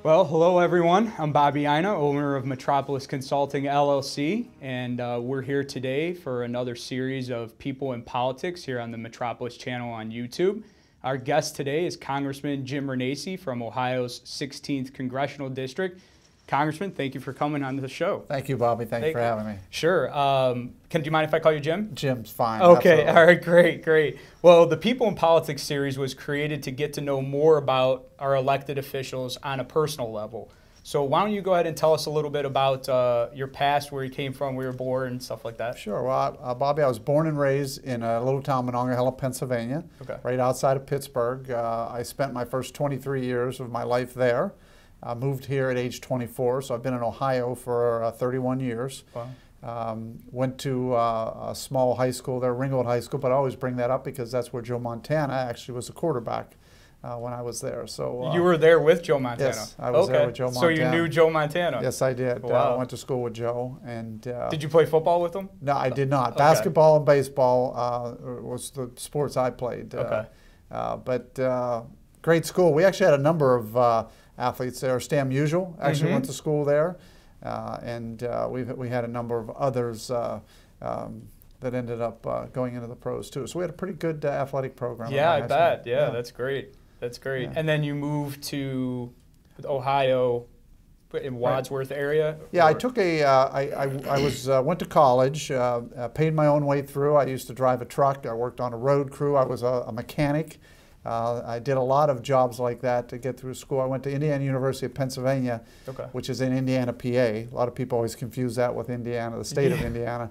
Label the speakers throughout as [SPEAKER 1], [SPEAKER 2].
[SPEAKER 1] Well, hello everyone. I'm Bobby Ina, owner of Metropolis Consulting LLC, and we're here today for another series of People in Politics here on the Metropolis channel on YouTube. Our guest today is Congressman Jim Renacci from Ohio's 16th Congressional District. Congressman, thank you for coming on the show.
[SPEAKER 2] Thank you, Bobby. Thank you for having me.
[SPEAKER 1] Sure. Do you mind if I call you Jim?
[SPEAKER 2] Jim's fine.
[SPEAKER 1] Okay.
[SPEAKER 2] Absolutely.
[SPEAKER 1] All right. Great. Well, the People in Politics series was created to get to know more about our elected officials on a personal level. So why don't you go ahead and tell us a little bit about your past, where you came from, where you were born, and stuff like that.
[SPEAKER 2] Sure. Well, Bobby, I was born and raised in a little town, Monongahela, Pennsylvania, right outside of Pittsburgh. I spent my first 23 years of my life there. I moved here at age 24, so I've been in Ohio for 31 years. Wow. Went to a small high school there, Ringgold High School, but I always bring that up because that's where Joe Montana actually was a quarterback when I was there. So
[SPEAKER 1] you were there with Joe Montana?
[SPEAKER 2] Yes, I was there with Joe Montana.
[SPEAKER 1] So you knew Joe Montana?
[SPEAKER 2] Yes, I did.
[SPEAKER 1] Wow.
[SPEAKER 2] I went to school with Joe. And
[SPEAKER 1] did you play football with him?
[SPEAKER 2] No, I did not. Basketball and baseball was the sports I played. But great school. We actually had a number of athletes there. Stan Musial actually went to school there, and we had a number of others that ended up going into the pros too. So we had a pretty good athletic program.
[SPEAKER 1] Yeah, I bet. Yeah, that's great. That's great. Yeah. And then you moved to Ohio, in Wadsworth area.
[SPEAKER 2] Yeah, I took went to college, paid my own way through. I used to drive a truck. I worked on a road crew. I was a mechanic. I did a lot of jobs like that to get through school. I went to Indiana University of Pennsylvania, which is in Indiana, PA. A lot of people always confuse that with Indiana, the state of Indiana.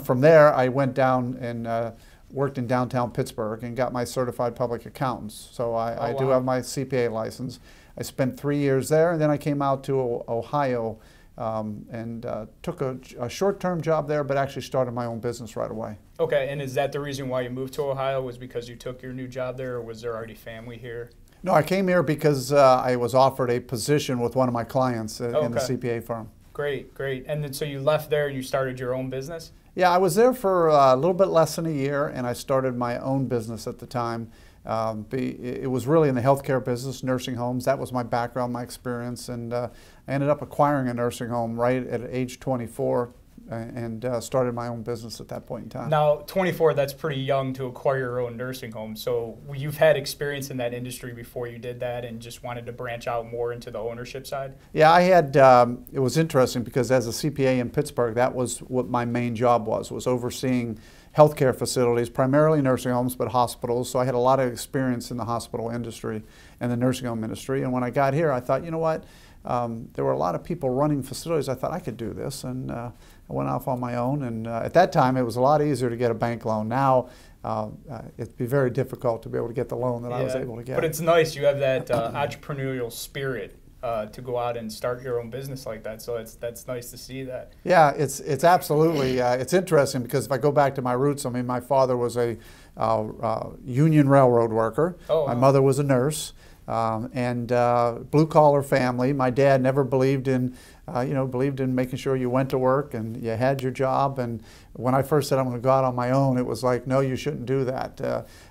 [SPEAKER 2] From there, I went down and worked in downtown Pittsburgh and got my certified public accountants. So I do have my CPA license. I spent 3 years there, and then I came out to Ohio and took a short-term job there, but actually started my own business right away.
[SPEAKER 1] Okay, and is that the reason why you moved to Ohio, was because you took your new job there, or was there already family here?
[SPEAKER 2] No, I came here because I was offered a position with one of my clients in the CPA firm.
[SPEAKER 1] Great, great. And then so you left there and you started your own business?
[SPEAKER 2] Yeah, I was there for a little bit less than a year, and I started my own business at the time. It was really in the healthcare business, nursing homes. That was my background, my experience, and I ended up acquiring a nursing home right at age 24 and started my own business at that point in time.
[SPEAKER 1] Now, 24, that's pretty young to acquire your own nursing home. So you've had experience in that industry before you did that and just wanted to branch out more into the ownership side?
[SPEAKER 2] Yeah, I had, it was interesting because as a CPA in Pittsburgh, that was what my main job was overseeing healthcare facilities, primarily nursing homes, but hospitals. So I had a lot of experience in the hospital industry and the nursing home industry. And when I got here, I thought, you know what, there were a lot of people running facilities. I thought I could do this, and I went off on my own. And at that time, it was a lot easier to get a bank loan. Now, it'd be very difficult to be able to get the loan that I was able to get.
[SPEAKER 1] But it's nice. You have that entrepreneurial spirit to go out and start your own business like that. So that's nice to see that.
[SPEAKER 2] Yeah, it's absolutely, it's interesting because if I go back to my roots, I mean, my father was a Union Railroad worker. Oh, wow. My mother was a nurse. And blue-collar family. My dad never believed in, believed in making sure you went to work and you had your job. And when I first said I'm going to go out on my own, it was like, no, you shouldn't do that.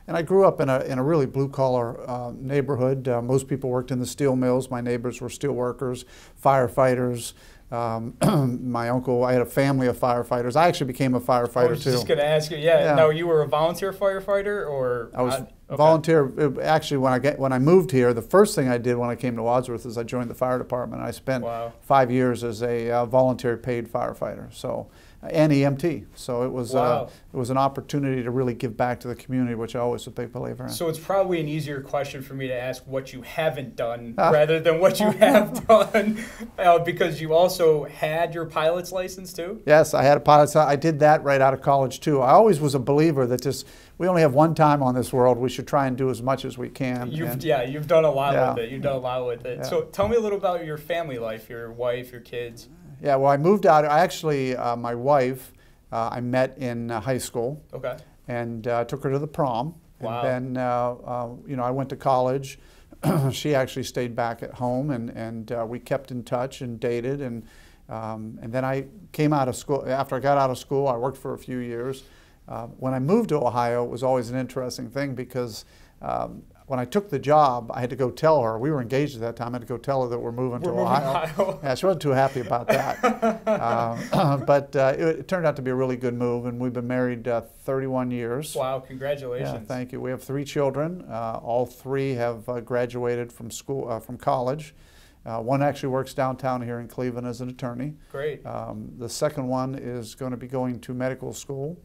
[SPEAKER 2] And I grew up in a really blue-collar neighborhood. Most people worked in the steel mills. My neighbors were steel workers, firefighters. My uncle, I had a family of firefighters. I actually became a firefighter too.
[SPEAKER 1] I was just going to ask you, no, you were a volunteer firefighter, or?
[SPEAKER 2] I was volunteer. Actually, when I moved here, the first thing I did when I came to Wadsworth is I joined the fire department. I spent 5 years as a volunteer paid firefighter. So. And EMT. So it was an opportunity to really give back to the community, which I always was a big believer in.
[SPEAKER 1] So it's probably an easier question for me to ask what you haven't done rather than what you have done, because you also had your pilot's license too?
[SPEAKER 2] Yes, I had a pilot's license. I did that right out of college too. I always was a believer that we only have one time on this world. We should try and do as much as we can.
[SPEAKER 1] You've done a lot with it. You've done a lot with it. Yeah. So tell me a little about your family life, your wife, your kids.
[SPEAKER 2] Yeah, well, I moved out. I actually, my wife, I met in high school. Okay. And took her to the prom. Wow. And then, I went to college. She actually stayed back at home, and we kept in touch and dated. And then I came out of school. After I got out of school, I worked for a few years. When I moved to Ohio, it was always an interesting thing because when I took the job, I had to go tell her, we were engaged at that time, I had to go tell her that we're moving to Ohio. Yeah, she wasn't too happy about that. But it turned out to be a really good move, and we've been married 31 years.
[SPEAKER 1] Wow, congratulations.
[SPEAKER 2] Yeah, thank you. We have 3 children. All 3 have graduated from school, from college. One actually works downtown here in Cleveland as an attorney.
[SPEAKER 1] Great.
[SPEAKER 2] The second one is going to be going to medical school.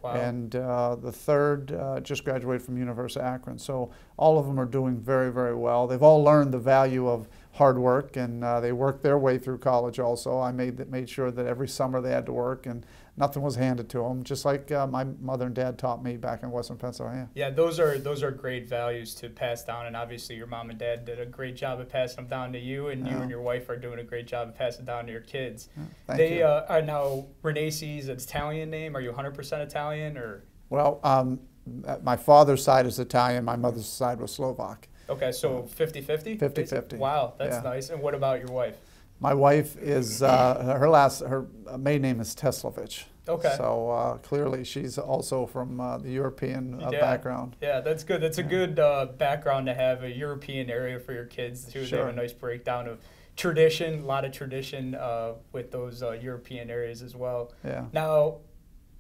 [SPEAKER 1] Wow.
[SPEAKER 2] And the third just graduated from University of Akron. So all of them are doing very, very well. They've all learned the value of hard work, and they worked their way through college also. I made sure that every summer they had to work, and nothing was handed to them, just like my mother and dad taught me back in Western Pennsylvania.
[SPEAKER 1] Yeah, those are great values to pass down, and obviously your mom and dad did a great job of passing them down to you, and you and your wife are doing a great job of passing down to your kids.
[SPEAKER 2] Thank you.
[SPEAKER 1] They are now Renacci's an Italian name. Are you 100% Italian, or?
[SPEAKER 2] Well, my father's side is Italian. My mother's side was Slovak.
[SPEAKER 1] Okay, so 50-50?
[SPEAKER 2] 50-50.
[SPEAKER 1] Wow, that's nice. And what about your wife?
[SPEAKER 2] My wife is, her maiden name is Teslovich.
[SPEAKER 1] Okay.
[SPEAKER 2] So clearly she's also from the European background.
[SPEAKER 1] Yeah, that's good. That's a good background to have, a European area for your kids too.
[SPEAKER 2] Sure.
[SPEAKER 1] They have a nice breakdown of tradition, a lot of tradition with those European areas as well.
[SPEAKER 2] Yeah.
[SPEAKER 1] Now,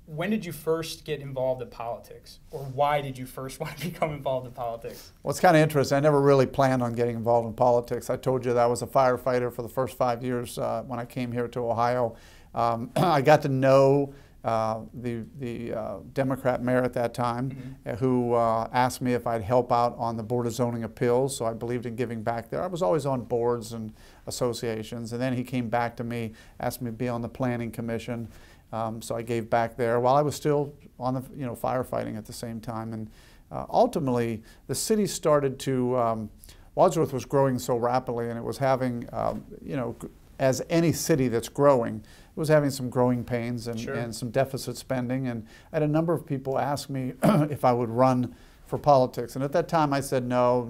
[SPEAKER 1] when did you first get involved in politics, or why did you first want to become involved in politics?
[SPEAKER 2] Well, it's kind of interesting. I never really planned on getting involved in politics. I told you that I was a firefighter for the first 5 years when I came here to Ohio. I got to know the Democrat mayor at that time, who asked me if I'd help out on the Board of Zoning Appeals, so I believed in giving back there. I was always on boards and associations, and then he came back to me, asked me to be on the Planning Commission. So I gave back there while I was still on the firefighting at the same time. And ultimately, the city started to, Wadsworth was growing so rapidly, and it was having, as any city that's growing, it was having some growing pains and, and some deficit spending. And I had a number of people ask me if I would run for politics. And at that time I said no,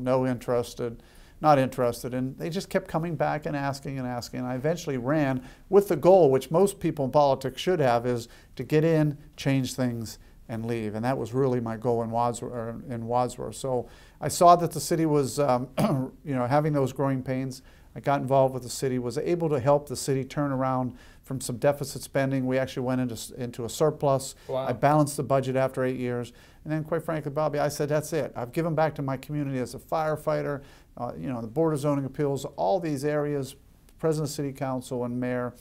[SPEAKER 2] not interested, and they just kept coming back and asking and asking. And I eventually ran with the goal, which most people in politics should have, is to get in, change things, and leave. And that was really my goal in Wadsworth. So I saw that the city was, having those growing pains. I got involved with the city, was able to help the city turn around from some deficit spending. We actually went into a surplus.
[SPEAKER 1] Wow.
[SPEAKER 2] I balanced the budget after 8 years. And then, quite frankly, Bobby, I said, that's it. I've given back to my community as a firefighter, the Board of Zoning Appeals, all these areas, President of City Council and Mayor.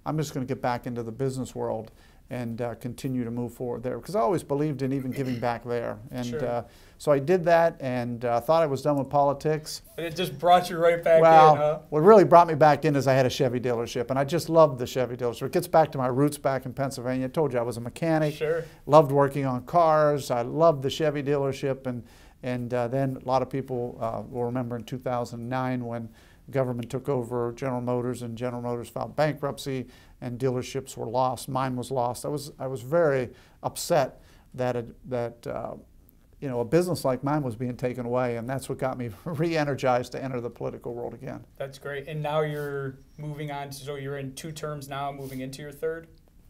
[SPEAKER 2] I'm just going to get back into the business world and continue to move forward there, because I always believed in even giving back there. And so I did that, and thought I was done with politics.
[SPEAKER 1] But it just brought you right back in, huh?
[SPEAKER 2] What really brought me back in is I had a Chevy dealership, and I just loved the Chevy dealership. It gets back to my roots back in Pennsylvania. I told you I was a mechanic.
[SPEAKER 1] Sure.
[SPEAKER 2] Loved working on cars. I loved the Chevy dealership, and then a lot of people will remember in 2009 when government took over General Motors, and General Motors filed bankruptcy, and dealerships were lost. Mine was lost. I was very upset that a business like mine was being taken away, and that's what got me re-energized to enter the political world again.
[SPEAKER 1] That's great. And now you're moving on, so you're in 2 terms now, moving into your 3rd?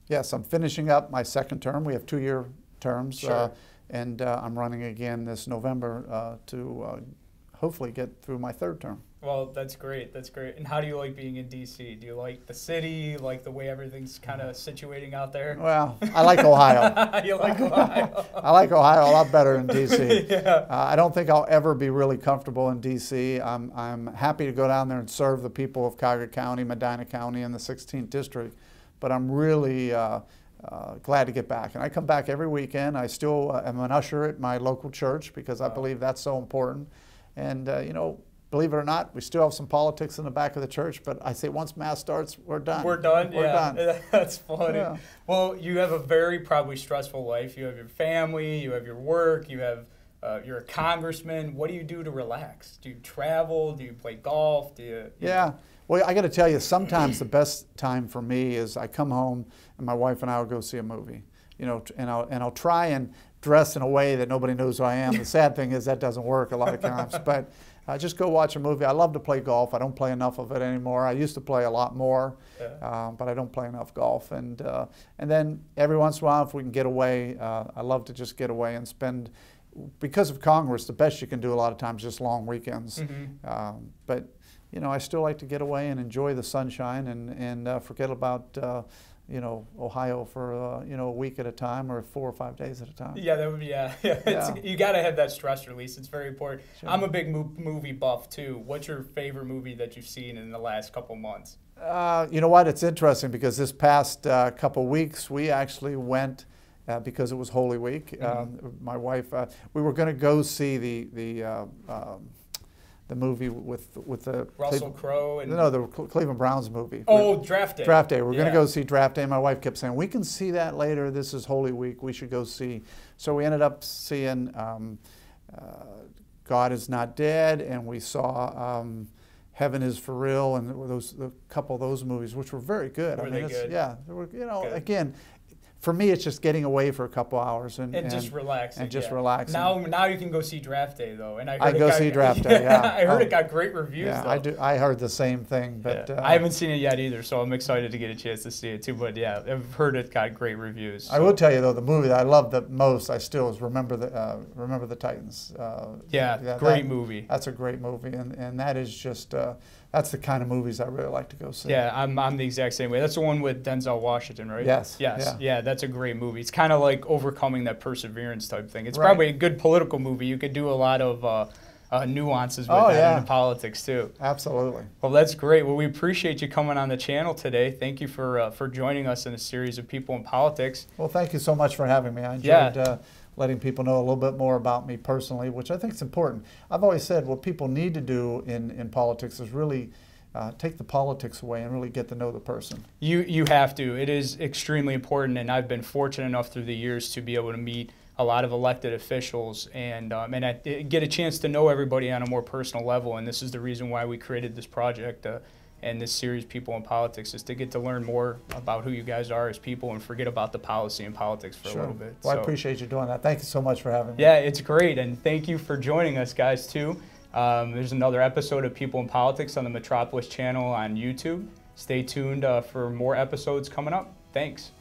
[SPEAKER 2] Yes, I'm finishing up my 2nd term. We have 2-year terms,
[SPEAKER 1] sure.
[SPEAKER 2] And I'm running again this November to hopefully get through my 3rd term.
[SPEAKER 1] Well, that's great. That's great. And how do you like being in D.C.? Do you like the city? Like the way everything's kind of situating out there?
[SPEAKER 2] Well, I like Ohio.
[SPEAKER 1] You like Ohio?
[SPEAKER 2] I like Ohio a lot better than D.C.
[SPEAKER 1] Yeah.
[SPEAKER 2] I don't think I'll ever be really comfortable in D.C. I'm happy to go down there and serve the people of Cuyahoga County, Medina County, and the 16th District, but I'm really glad to get back. And I come back every weekend. I still am an usher at my local church because I believe that's so important. And, believe it or not, we still have some politics in the back of the church, but I say once Mass starts, we're done.
[SPEAKER 1] We're done?
[SPEAKER 2] We're done.
[SPEAKER 1] That's funny.
[SPEAKER 2] Yeah.
[SPEAKER 1] Well, you have a very probably stressful life. You have your family, you have your work, you have, you're a congressman. What do you do to relax? Do you travel? Do you play golf? Do you
[SPEAKER 2] Yeah. Well, I got to tell you, sometimes the best time for me is I come home and my wife and I will go see a movie. And I'll try and dress in a way that nobody knows who I am. The sad thing is that doesn't work a lot of times. But just go watch a movie. I love to play golf. I don't play enough of it anymore. I used to play a lot more, but I don't play enough golf. And then every once in a while, if we can get away, I love to just get away and spend because of Congress, the best you can do a lot of times is just long weekends. But you know, I still like to get away and enjoy the sunshine and forget about you know, Ohio for you know, a week at a time or 4 or 5 days at a time.
[SPEAKER 1] Yeah, that would be you got to have that stress release. It's very important. Sure. I'm a big movie buff too. What's your favorite movie that you've seen in the last couple months?
[SPEAKER 2] You know what? It's interesting because this past couple weeks we actually went. Because it was Holy Week, my wife, we were going to go see the movie with the
[SPEAKER 1] Russell Crowe and
[SPEAKER 2] the Cleveland Browns movie.
[SPEAKER 1] Oh, Draft Day.
[SPEAKER 2] Draft Day. We're going to go see Draft Day. My wife kept saying, "We can see that later. This is Holy Week. We should go see." So we ended up seeing God Is Not Dead, and we saw Heaven Is for Real, and a couple of those movies, which were very good.
[SPEAKER 1] Were they good?
[SPEAKER 2] Yeah, they were. You know,
[SPEAKER 1] good.
[SPEAKER 2] Again. For me, it's just getting away for a couple hours and
[SPEAKER 1] just relaxing.
[SPEAKER 2] And just relaxing.
[SPEAKER 1] Now you can go see Draft Day though, and
[SPEAKER 2] I go see Draft Day. Yeah,
[SPEAKER 1] I heard it got great reviews.
[SPEAKER 2] Yeah,
[SPEAKER 1] though.
[SPEAKER 2] I do. I heard the same thing, but
[SPEAKER 1] I haven't seen it yet either, so I'm excited to get a chance to see it too. But yeah, I've heard it got great reviews. So.
[SPEAKER 2] I will tell you though, the movie that I love the most, I still is Remember the Titans.
[SPEAKER 1] Great movie.
[SPEAKER 2] That's a great movie, and that is just. That's the kind of movies I really like to go see.
[SPEAKER 1] Yeah, I'm the exact same way. That's the one with Denzel Washington, right?
[SPEAKER 2] Yes.
[SPEAKER 1] Yeah, that's a great movie. It's kind of like overcoming that perseverance type thing. It's probably a good political movie. You could do a lot of nuances with that into politics too.
[SPEAKER 2] Absolutely.
[SPEAKER 1] Well, that's great. Well, we appreciate you coming on the channel today. Thank you for joining us in a series of People in Politics.
[SPEAKER 2] Well, thank you so much for having me. I enjoyed letting people know a little bit more about me personally, which I think is important. I've always said what people need to do in politics is really take the politics away and really get to know the person.
[SPEAKER 1] You have to. It is extremely important, and I've been fortunate enough through the years to be able to meet a lot of elected officials and I get a chance to know everybody on a more personal level, and this is the reason why we created this project and this series, People in Politics, is to get to learn more about who you guys are as people and forget about the policy and politics for a little bit.
[SPEAKER 2] Well, I appreciate you doing that. Thank you so much for having me.
[SPEAKER 1] Yeah, it's great, and thank you for joining us, guys, too. There's another episode of People in Politics on the Metropolis channel on YouTube. Stay tuned for more episodes coming up. Thanks.